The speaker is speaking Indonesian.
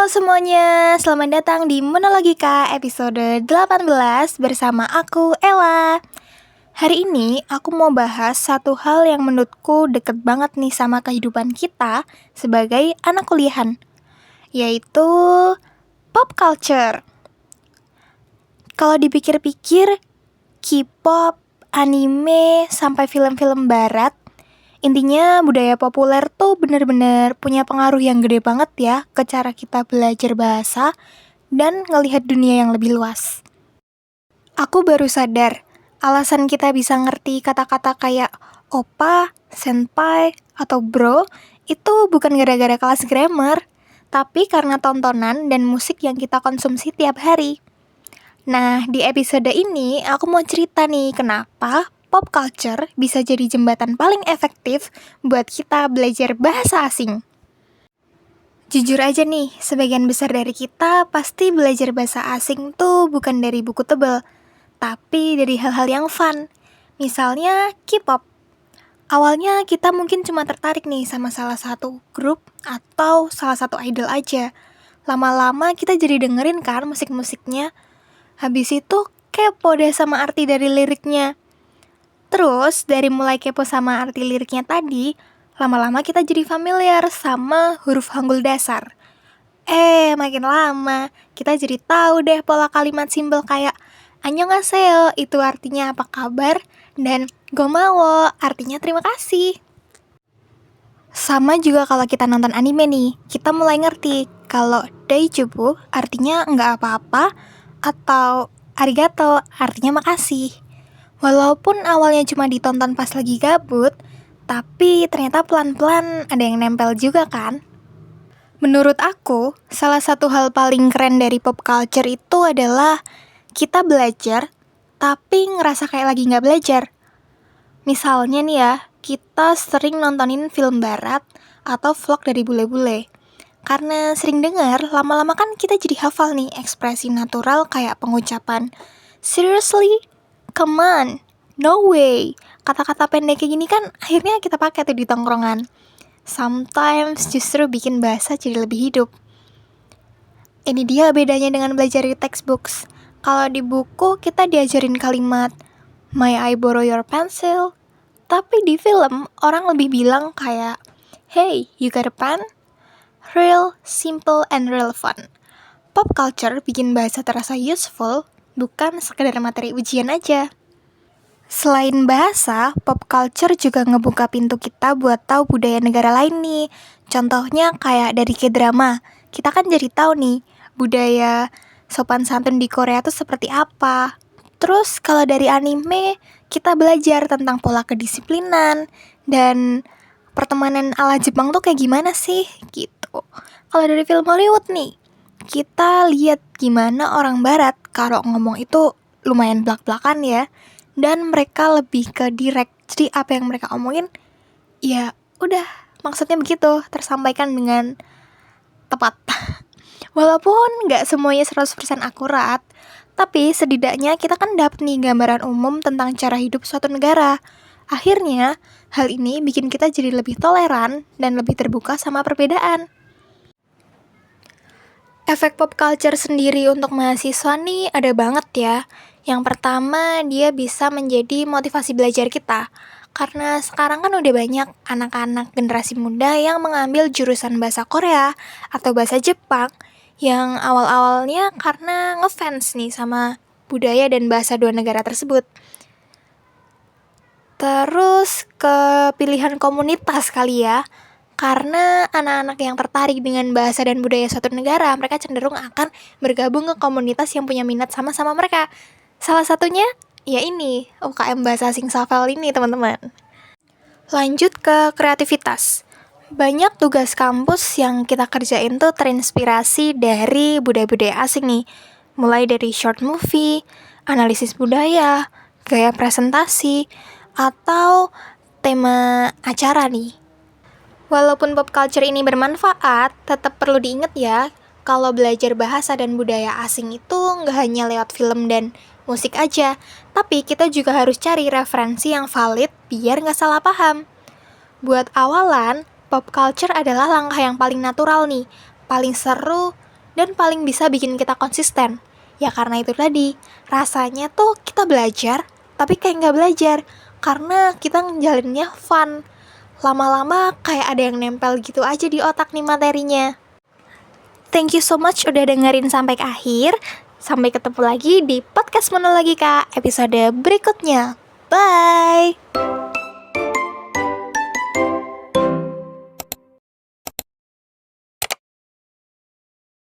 Semuanya, selamat datang di Monologika episode 18 bersama aku, Ella. Hari ini aku mau bahas satu hal yang menurutku deket banget nih sama kehidupan kita sebagai anak kuliahan, yaitu pop culture. Kalau dipikir-pikir, K-pop, anime, sampai film-film barat, intinya budaya populer tuh bener-bener punya pengaruh yang gede banget ya ke cara kita belajar bahasa dan ngelihat dunia yang lebih luas. Aku baru sadar, alasan kita bisa ngerti kata-kata kayak opa, senpai, atau bro itu bukan gara-gara kelas grammar, tapi karena tontonan dan musik yang kita konsumsi tiap hari. Nah, di episode ini aku mau cerita nih kenapa pop culture bisa jadi jembatan paling efektif buat kita belajar bahasa asing. Jujur aja nih, sebagian besar dari kita pasti belajar bahasa asing tuh bukan dari buku tebal, tapi dari hal-hal yang fun. Misalnya K-pop. Awalnya kita mungkin cuma tertarik nih sama salah satu grup atau salah satu idol aja. Lama-lama kita jadi dengerin kan musik-musiknya. Habis itu kepo deh sama arti dari liriknya. Terus, dari mulai kepo sama arti liriknya tadi, lama-lama kita jadi familiar sama huruf Hangul dasar. Makin lama, kita jadi tahu deh pola kalimat simbol kayak annyeonghaseyo itu artinya apa kabar, dan gomawo artinya terima kasih. Sama juga kalau kita nonton anime nih, kita mulai ngerti kalau daijoubu artinya nggak apa-apa, atau arigato artinya makasih. Walaupun awalnya cuma ditonton pas lagi gabut, tapi ternyata pelan-pelan ada yang nempel juga kan? Menurut aku, salah satu hal paling keren dari pop culture itu adalah kita belajar, tapi ngerasa kayak lagi nggak belajar. Misalnya nih ya, kita sering nontonin film barat atau vlog dari bule-bule. Karena sering dengar, lama-lama kan kita jadi hafal nih ekspresi natural kayak pengucapan seriously? Come on, no way. Kata-kata pendek kayak gini kan akhirnya kita pakai tuh di tongkrongan. Sometimes justru bikin bahasa jadi lebih hidup. Ini dia bedanya dengan belajar di textbooks. Kalau di buku kita diajarin kalimat, may I borrow your pencil? Tapi di film orang lebih bilang kayak, hey, you got a pen? Real, simple, and relevant. Pop culture bikin bahasa terasa useful, bukan sekedar materi ujian aja. Selain bahasa, pop culture juga ngebuka pintu kita buat tahu budaya negara lain nih. Contohnya kayak dari K-drama, kita kan jadi tahu nih budaya sopan santun di Korea tuh seperti apa. Terus kalau dari anime, kita belajar tentang pola kedisiplinan dan pertemanan ala Jepang tuh kayak gimana sih gitu. Kalau dari film Hollywood nih, kita lihat gimana orang barat kalau ngomong itu lumayan blak-blakan ya, dan mereka lebih ke direct. Jadi apa yang mereka omongin, ya udah maksudnya begitu, tersampaikan dengan tepat. Walaupun nggak semuanya 100% akurat, tapi setidaknya kita kan dapat nih gambaran umum tentang cara hidup suatu negara. Akhirnya, hal ini bikin kita jadi lebih toleran dan lebih terbuka sama perbedaan. Efek pop culture sendiri untuk mahasiswa nih ada banget ya. Yang pertama, dia bisa menjadi motivasi belajar kita. Karena sekarang kan udah banyak anak-anak generasi muda yang mengambil jurusan bahasa Korea atau bahasa Jepang yang awal-awalnya karena ngefans nih sama budaya dan bahasa dua negara tersebut. Terus ke pilihan komunitas kali ya. Karena anak-anak yang tertarik dengan bahasa dan budaya suatu negara, mereka cenderung akan bergabung ke komunitas yang punya minat sama-sama mereka. Salah satunya, ya ini, UKM Bahasa Asing Safel ini teman-teman. Lanjut ke kreativitas. Banyak tugas kampus yang kita kerjain tuh terinspirasi dari budaya-budaya asing nih. Mulai dari short movie, analisis budaya, gaya presentasi, atau tema acara nih. Walaupun pop culture ini bermanfaat, tetap perlu diingat ya, kalau belajar bahasa dan budaya asing itu nggak hanya lewat film dan musik aja, tapi kita juga harus cari referensi yang valid biar nggak salah paham. Buat awalan, pop culture adalah langkah yang paling natural nih, paling seru, dan paling bisa bikin kita konsisten. Ya karena itu tadi, rasanya tuh kita belajar, tapi kayak nggak belajar, karena kita ngejalinnya fun. Lama-lama kayak ada yang nempel gitu aja di otak nih materinya. Thank you so much udah dengerin sampai ke akhir. Sampai ketemu lagi di podcast Monologika episode berikutnya. Bye!